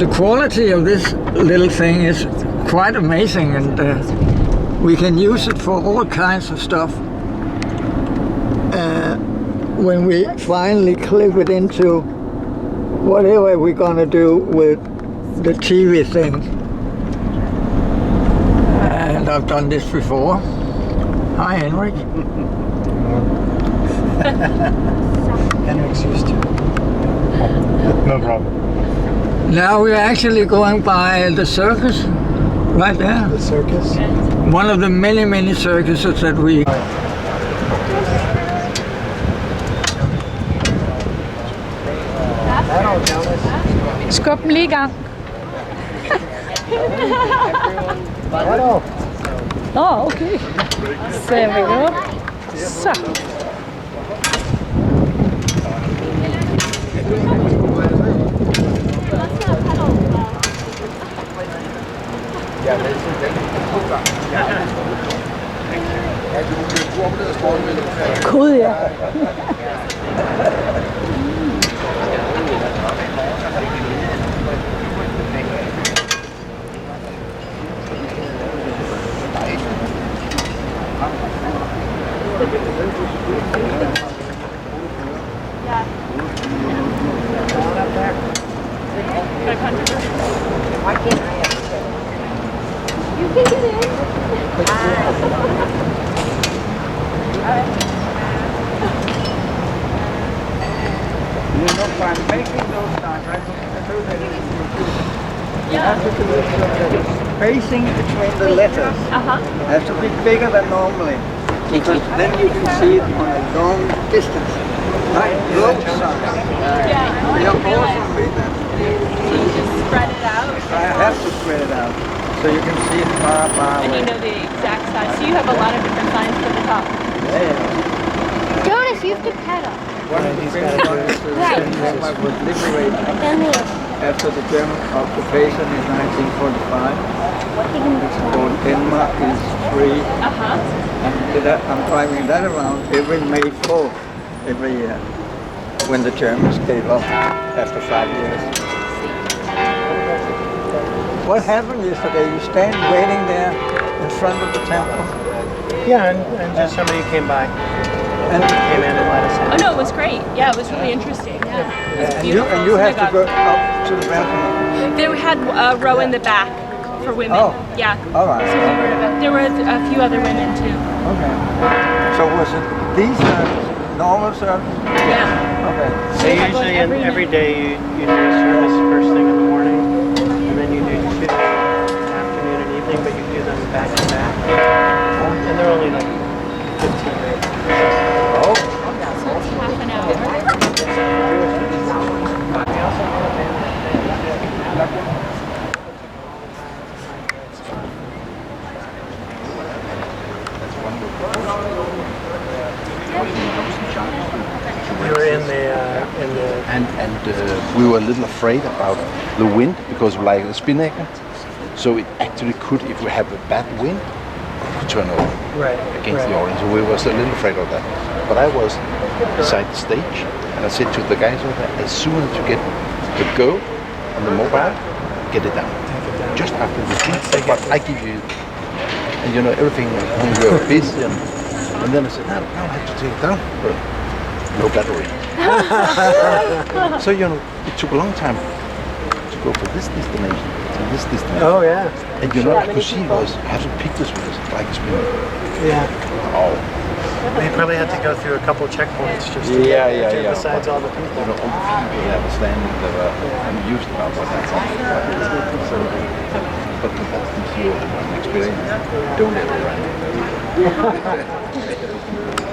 the quality of this little thing is quite amazing, and we can use it for all kinds of stuff. When we finally clip it into whatever we're gonna do with the TV thing. And I've done this before. Hi, Henrik. Henrik's used to it. No problem. Now we're actually going by the circus, right there. The circus? One of the many, many circuses that we... Skub den lige i gang. Nå, okay. There we go. Så. Kode, ja. You can get in. You know, by making those signs, you have to do it so that the spacing between the letters has to be bigger than normally, because then you can see it on a long distance. Like road signs. You also read that. So you just spread it out? I have to spread it out, so you can see it far away. And you know the exact size. So you have a lot of different signs for the top. Yeah. Jonas, you have to pedal. One of the things was Denmark was liberated after the German occupation in 1945. It's called Denmark is free. And I'm driving that around every May 4th every year, when the Germans gave up after 5 years. What happened yesterday? You stand waiting there in front of the temple? Yeah, and just somebody came by. And came in and let us in. Oh no, it was great. Yeah, it was really interesting. Yeah. It was beautiful. And you had to go up to the balcony? They had a row in the back for women. Oh. Yeah. All right. So there were a few other women too. Okay. So was it these normal service? Yeah. Okay. So usually every day you do a service first thing in the morning, and then you do two afternoon and evening, but you do them back to back. And they're only like 15 minutes. Oh. So it's half an hour. We were in the and we were a little afraid about the wind because we like the spinnaker. So it actually could, if we have a bad wind, could turn over against the audience. So we were a little afraid of that. But I was beside the stage and I said to the guys over there, as soon as you get the go on the mobile, get it down. Just after the beat, but I give you, and you know, everything when you're busy. And then I said, no, I have to take it down. But no battery. So, you know, it took a long time to go from this destination to this destination. Oh, yeah. And you know, because she was, I have to pick this one like a spinner. Yeah. Oh. They probably had to go through a couple checkpoints just to Yeah. besides all the people. You know, all the people that were standing there were amused about what that sounds. So, but that gives you an experience. Don't ever run.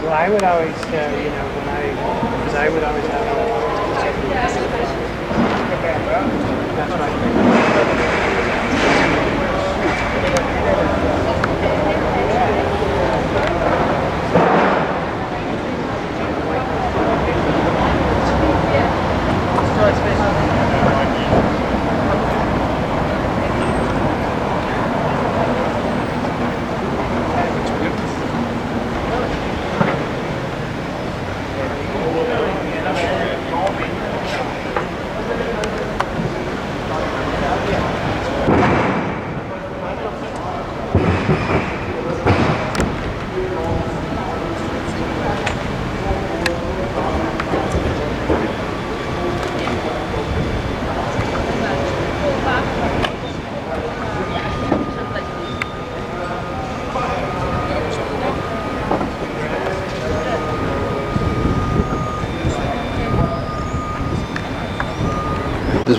Well, I would always, because I would always have that's right.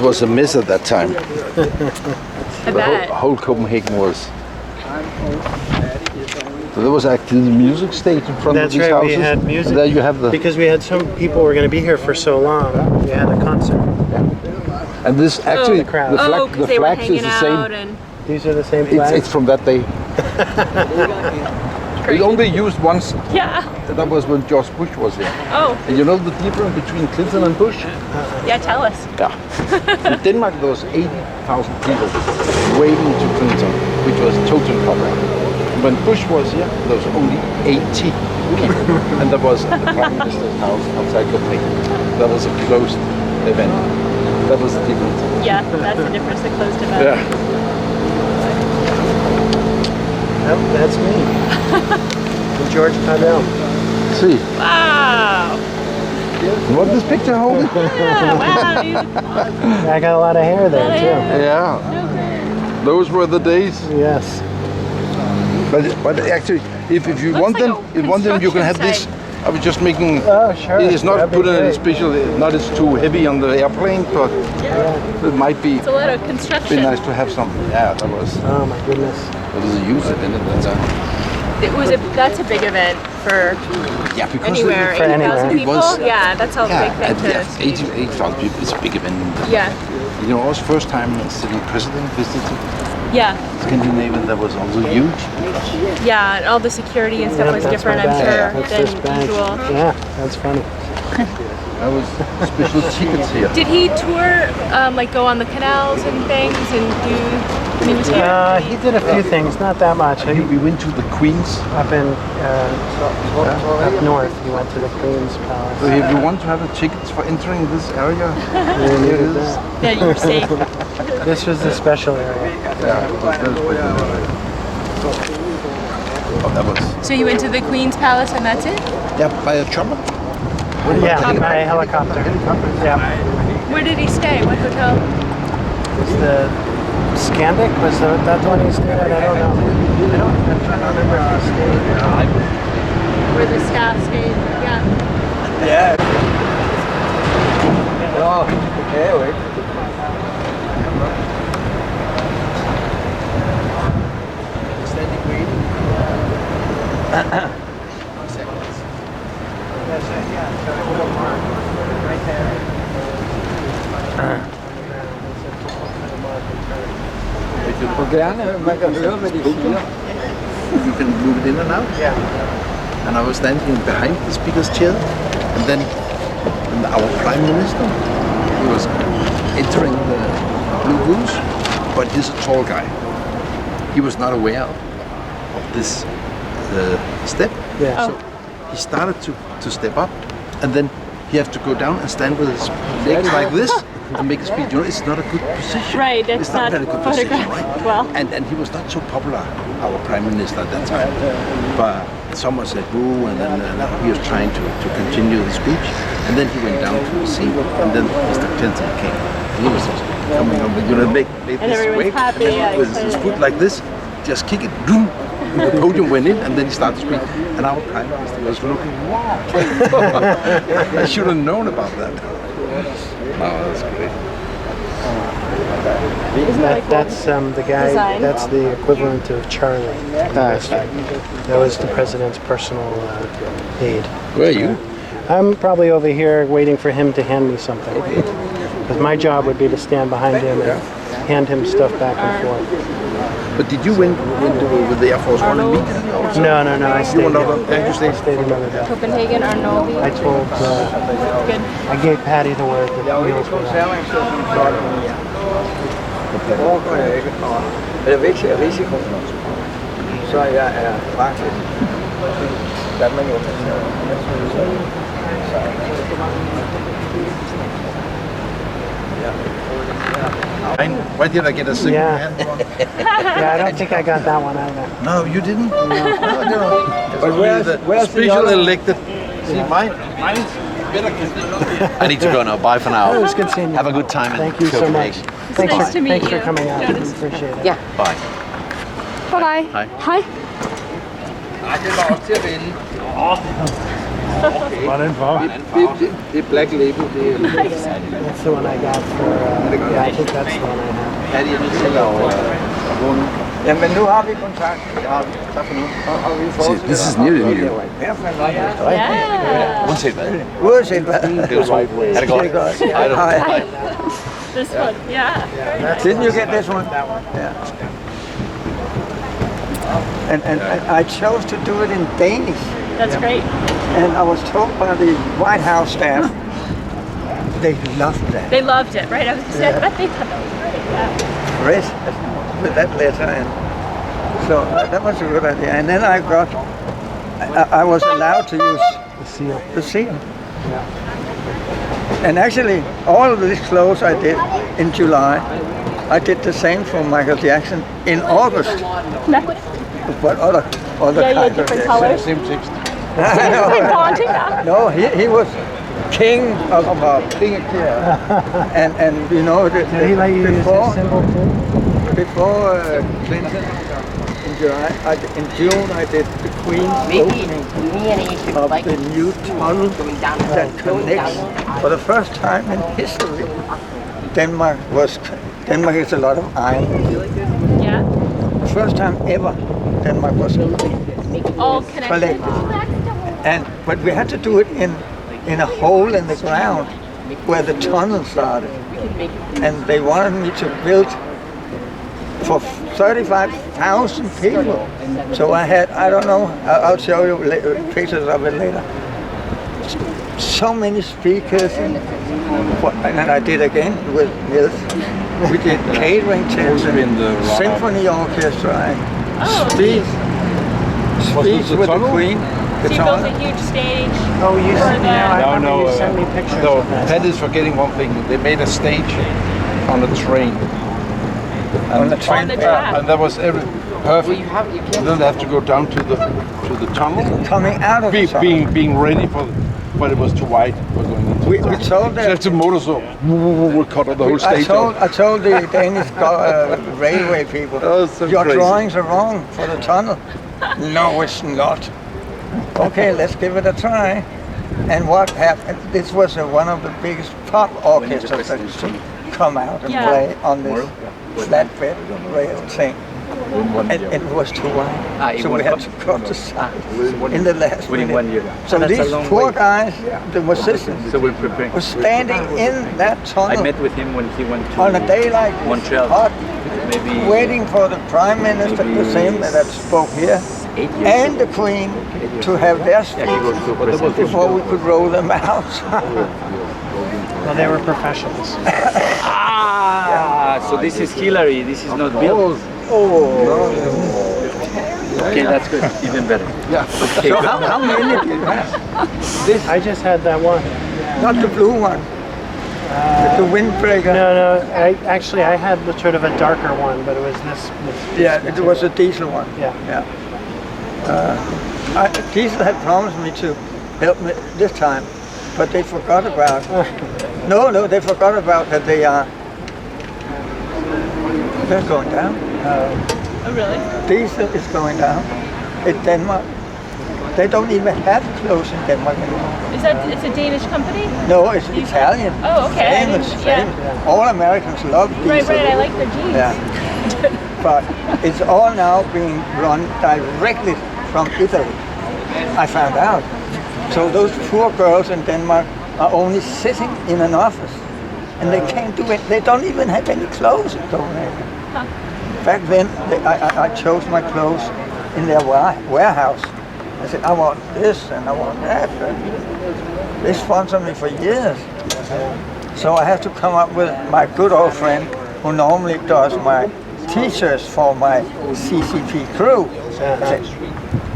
was a mess at that time. I bet. Whole Copenhagen was. So there was actually the music stage in front That's of these right, houses. we had music. And there you have the. Because we had some people were going to be here for so long, we had a concert. And this actually, the crowd. the flag, because the they were flags is hanging the out same. and These are the same flags? It's from that day. It only used once. yeah. That was when George Bush was here. Oh, And you know the difference between Clinton and Bush? yeah. Tell us. Yeah. In Denmark there was 80,000 people waving to Clinton, which was total cover. When Bush was here, there was only 80 people. And there was at the Prime Minister's house outside Copenhagen. That was a closed event. That was the difference. Yeah, that's the difference. The closed event. Yeah. Oh, that's me. And George Connell. See, Wow. what this picture holding? Yeah. Wow. Dude. I got a lot of hair there too. Yeah. Those were the days. Yes. But actually, if you Looks want like them, a if you want them, you can have construction this. I was just making. Oh, sure. It's not That'd be put in a great. special. Not it's too heavy on the airplane, but it might be It's a lot of construction. nice to have something. Yeah, that was. Oh my goodness. It was a huge event at that time. That's a big event for Yeah, because anywhere. For 80,000 anywhere. people. was- Yeah, that's a big thing to. 88,000 people. It's a big event. Yeah. You know, also first time a sitting president visited Yeah. Scandinavia. That was also huge. Yeah, and all the security and stuff Yeah, was that's different, my I'm bag. sure, That's than this bag. usual. Yeah, that's funny. That was special tickets here. Did he tour, like go on the canals and things and do, when he was here? He did a few things, not that much. We went to the Queen's. Up in up north, he went to the Queen's Palace. So if you want to have the tickets for entering this area, We here it needed is. that. Yeah, you were safe. This was the special area. Yeah, it was very special. Oh, that was. So you went to the Queen's Palace and that's it? Yeah, by a chopper. Yeah, by a helicopter. Yeah. Where did he stay? What hotel? Was the Scandic? Was that the one he stayed at? I don't know. I'm trying to remember if he stayed. Where the staff stayed? Yeah. Ja. Nå, det kan jeg jo ikke. Og gerne, man kan høre, hvad de siger. You can move it in and out. Yeah. And I was standing behind the speaker's chair, and then our prime minister, he was entering the blue rooms, but he's a tall guy. He was not aware of this step. Yeah. So he started to step up, and then he had to go down and stand with his legs like this and make a speech. You know, it's not a good position. Right, it's It's not not very good position, photographed right? well. And he was not so popular, our prime minister at that time. But someone said boo, and then he was trying to continue the speech. And then he went down to the seat, and then Mr. Clinton came. He was just coming over, you know, make And this everyone's wave, happy, and then yeah, with his excited. foot like this, just kick it, boom. The podium went in, and then he started to speak. And our prime minister was looking, wow. I should have known about that. Oh, that's great. That's the guy. Design. That's the equivalent of Charlie. That was the president's personal aide. Where are you? I'm probably over here waiting for him to hand me something. Because my job would be to stand behind him and hand him stuff back and forth. But did you went with the Air Force One in Meeting? No. I stayed. You stayed. I stayed another day. Copenhagen, Arnoldi. I told. Good. I gave Paddy the word that meals were out. Det foregår jeg ikke, og er det vigtigt risiko, så jeg er faktisk Danmark jo. Why did I get a second Yeah. hand? Yeah, I don't think I got that one either. No, you didn't? No. But where's the special other? elected? See, mine is better. I need to go now. Bye for now. It was good seeing you. Have a good time in Thank you so much. Copenhagen. Nice to meet Thanks you. for coming out. Jonas. Appreciate it. Yeah. Bye. Bye-bye. Hej. Hej. Det var også til at vinde. Det black label, det er... That's the one I got for, yeah, I think that's the one I have. Er det nu til at... Jamen nu har vi kontakt. Ja, tak for nu. Og vi får... See, this is nearly new. Yeah. Uanset hvad. Uanset hvad. Det er så. Er det godt? Hej. This one, yeah. Didn't you get this one? Yeah. And I chose to do it in Danish. That's great. And I was told by the White House staff, they loved that. They loved it, right? I was saying, I bet they thought that was great. Yeah. Great, with that letter. And so that was a good idea. And then I was allowed to use the seal. And actually, all of these clothes I did in July, I did the same for Michael Jackson in August. But other Yeah, different colors. Same text. No, he was king of King of and you know Did he let you use this symbol too? Before Clinton in July, in June I did the Queen's opening of the new tunnel that connects for the first time in history. Denmark is a lot of iron. Yeah. First time ever Denmark was All connected. but we had to do it in a hole in the ground where the tunnel started. And they wanted me to build for 35,000 people. So I had, I don't know, I'll show you pictures of it later. So many speakers, and then I did again with Nils. We did catering tents and symphony orchestra and speech with the Queen. So you built a huge stage. Oh, you said, I remember No, you sent me pictures No, of that. Pat is forgetting one thing. They made a stage on a train. On the train. On the track. And that was perfect. And then they have to go down to the tunnel. Coming out of the tunnel. Being ready for but it was too wide for going into We the told them. Just the motor so we cut the whole stage off. I told the Danish railway people, So your crazy. drawings are wrong for the tunnel. No, it's not. Okay, let's give it a try. And what happened? This was one of the biggest pop orchestras that could come out and play on this flatbed rail thing. And it was too wide, so we had to cut the sides in the last minute. So these poor guys, the musicians, were standing in that tunnel. I met with him when he went to on a day like this, Montreal. hot, Maybe waiting for the Prime Minister, the same that spoke here, and the Queen to have their speech before we could roll them out. Well, they were professionals. so this is Hillary. This is not Bill. Okay, that's good. Even better. Yeah. Okay, So how many did you have? I just had that one. Not the blue one, the windbreaker. No, I had the sort of a darker one, but it was this. Yeah, it was a diesel one. Yeah. Diesel had promised me to help me this time, but they forgot about. No, they forgot about that they're going down. Oh, really? Diesel is going down in Denmark. They don't even have clothes in Denmark anymore. Is that, it's a Danish company? No, it's Italian. Oh, okay. Famous, Yeah. famous. All Americans love diesel. Right, I like their jeans. Yeah. But it's all now being run directly from Italy. I found out. So those poor girls in Denmark are only sitting in an office and they can't do it. They don't even have any clothes in Copenhagen. Back then, I chose my clothes in their warehouse. I said, I want this and I want that. They sponsored me for years. So I have to come up with my good old friend who normally does my t-shirts for my CCP crew. I said,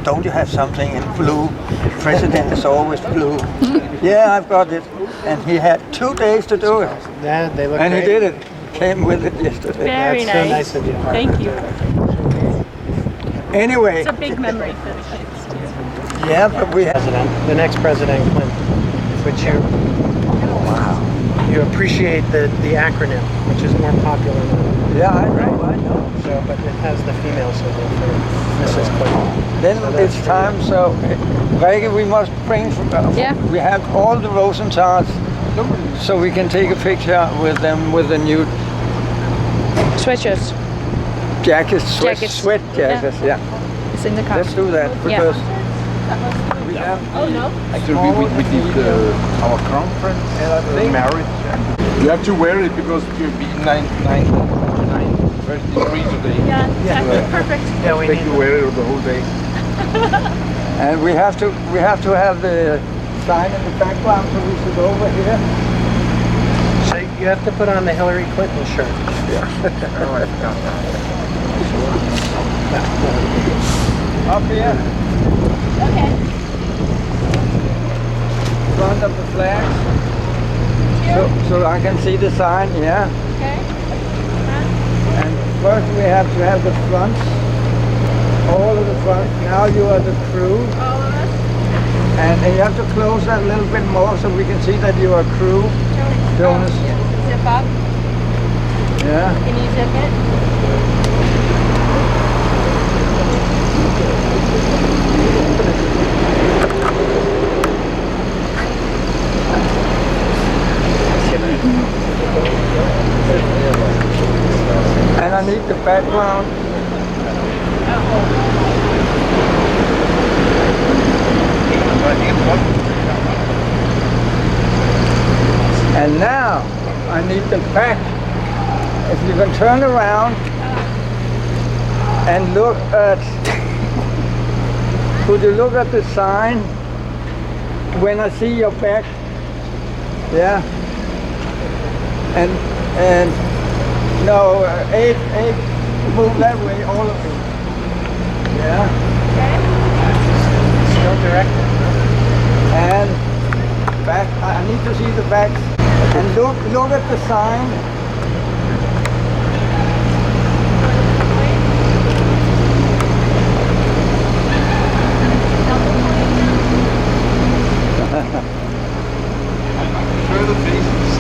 don't you have something in blue? The president is always blue. Yeah, I've got it. And he had 2 days to do it. Yeah, they look And great. he did it. Came with it yesterday. Very That's so nice of you. Thank you. Anyway, It's a big memory for the kids, too. yeah, but we have. The next president, Clinton, which you appreciate the acronym, which is more popular now. Yeah, I know. So, but it has the female symbol for Mrs. Clinton. Then So that's it's time, so Rikke, we must bring, Yeah. we have all the Rosenthals, so we can take a picture with them with the new Sweatshirts. jackets, Jackets. sweat jackets, yeah. It's in the car. Let's do that, Yeah. because we have Actually, we did our crown prince marriage. And you have to wear it because you'll be 93 today. Yeah, exactly. Perfect. Yeah, we Make need you wear it the whole day. and we have to have the sign in the background, so we should over here. So you have to put on the Hillary Clinton shirt. Up here, Okay. front of the flags, so I can see the sign, yeah. Okay. And first we have to have the fronts, all of the front. Now you are the crew, All of us. and you have to close that a little bit more so we can see that you are crew. Jonas. Zip up. Yeah. Can you zip it? And I need the background. And now I need the back. If you can turn around and look at, could you look at the sign when I see your back? Yeah. And no, eight, move that way, all of you. Yeah. Still directed. And back, I need to see the back. And look at the sign. Show the faces.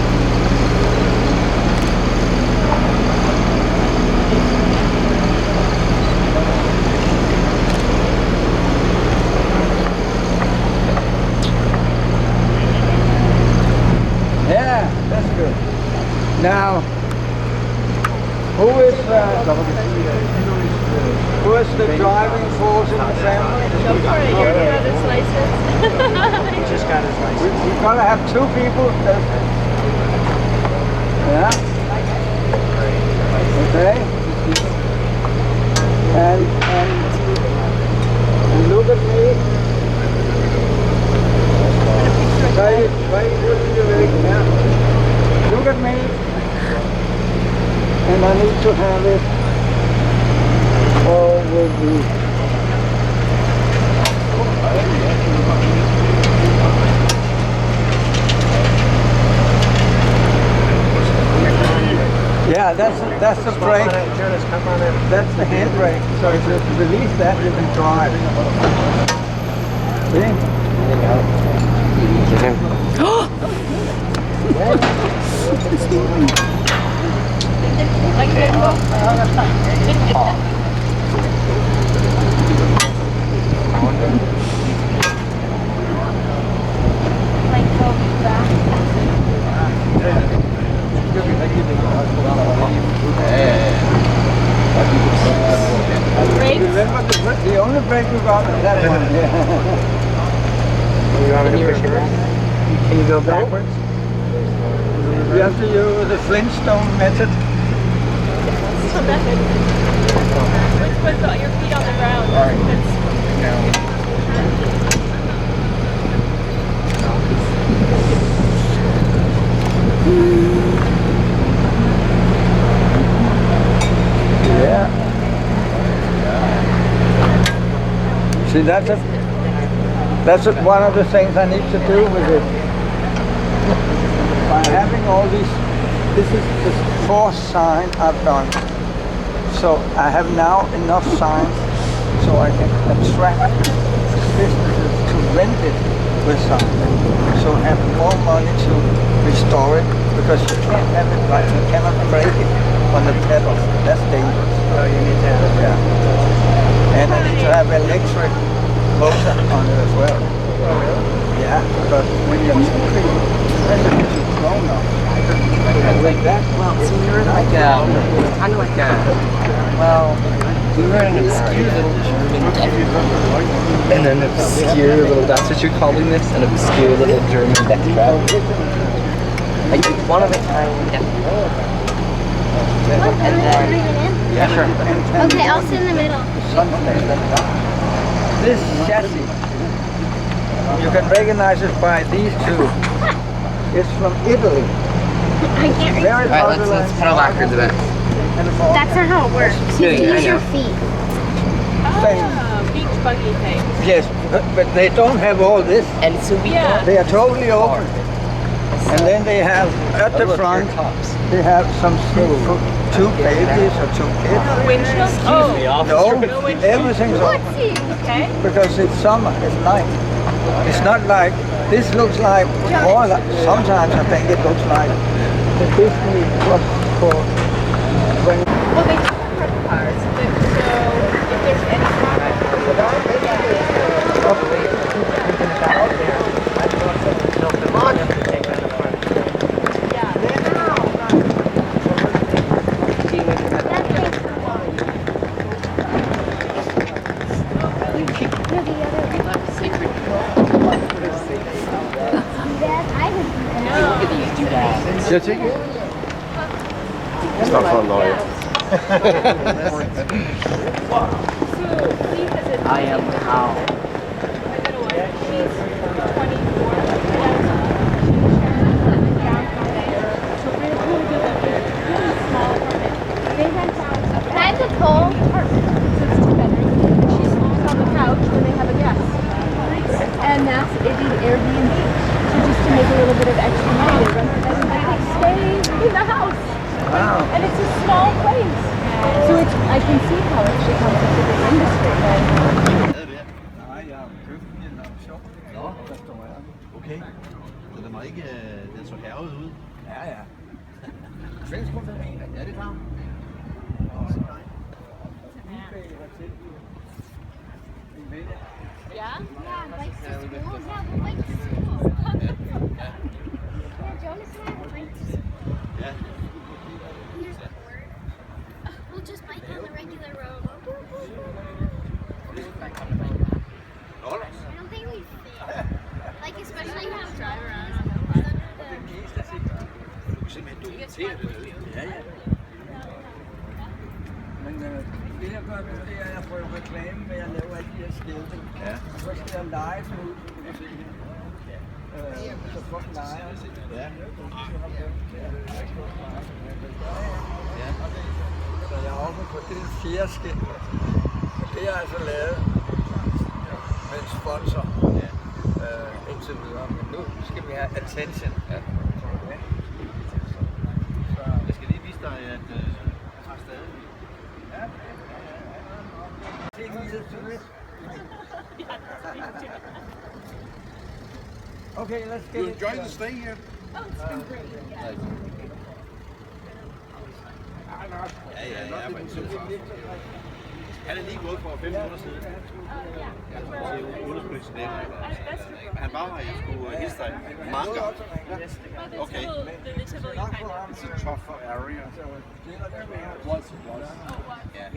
Yeah, that's good. Now, who is the driving force in the family? Go for it. Your brother's license. He just got his license. We're gonna have two people. Yeah. Okay. And look at me. Right, yeah. Look at me. And I need to have it all with the yeah, that's the brake. Jonas, come on in. That's the handbrake. So if you release that, you can drive. See? Like that. Like go back. Brakes? Remember the only brake we got is that one. Yeah. You want me to push it back? Can you go backwards? You have to use the Flintstone method. So method. Let's put your feet on the ground. Yeah. See, that's one of the things I need to do with it. By having all these, this is the fourth sign I've done. So I have now enough signs so I can attract businesses to rent it with something. So have more money to restore it, because you can't have it like, you cannot break it on the pedals. That's dangerous. So you need to have Yeah. And I need to have electric motor on it as well. Yeah, because when you're especially if you're grown up, like that. Well, so we were like kind of like well, we were in an obscure little German death. And an obscure little, that's what you're calling this? An obscure little German death trap. Like one of a kind death trap. And then, yeah, sure. Okay, I'll sit in the middle. This chassis, you can recognize it by these two. It's from Italy. I can't read. Very Alright, popular. let's pedal backwards a bit. That's not how it works. You Yeah, can I use your know. feet. Beach buggy thing. Yes, but they don't have all this. And so we Yeah. They are totally open. And then they have, at the front, they have some seat for 2 babies or 2 kids. Windshield? Oh, No, everything's Let's open. see. okay. Because it's summer, it's night. It's not like, this looks like, more like, sometimes I think it looks like the Disney Club for when Well, they do have credit cards, so if there's any problem. Should I take it? It's not for a lawyer. I am how. Can I have the pole? And that's it is Airbnb. So just to make a little bit of extra money, they rent it and they stay in the house. Wow. And it's a small place. So it's I can see how it becomes a bigger industry. Okay. Så den var ikke, den så hærget ud? Ja, ja. Svensk rundt? Ja, det er klart. Yeah, bikes to school. Yeah, bikes to school. Yeah, Jonas and I have bikes to school. Ja. Here's the word. We'll just bike on the regular road. I don't think we fit. Like, especially when we drive around. Ja, ja. Men det jeg gør nu, det er, at jeg prøver reklame med at lave alle de her skilte. Ja. Og så skal jeg lege dem ud, du kan se her. Så folk leger. Ja. Ja. Så jeg er oppe på det 4. skilt. Og det er altså lavet med en sponsor indtil videre. Men nu skal vi have attention. Ja. Jeg skal lige vise dig, at jeg har stadig. Okay, let's get You enjoy the stay here? Oh, it's been great. Ja, men så han er lige gået for 5 minutter siden. Til udenrigspolitisk. Han var her, jeg skulle hilse dig mange gange. Okay. It's a tough area. Was. Yeah.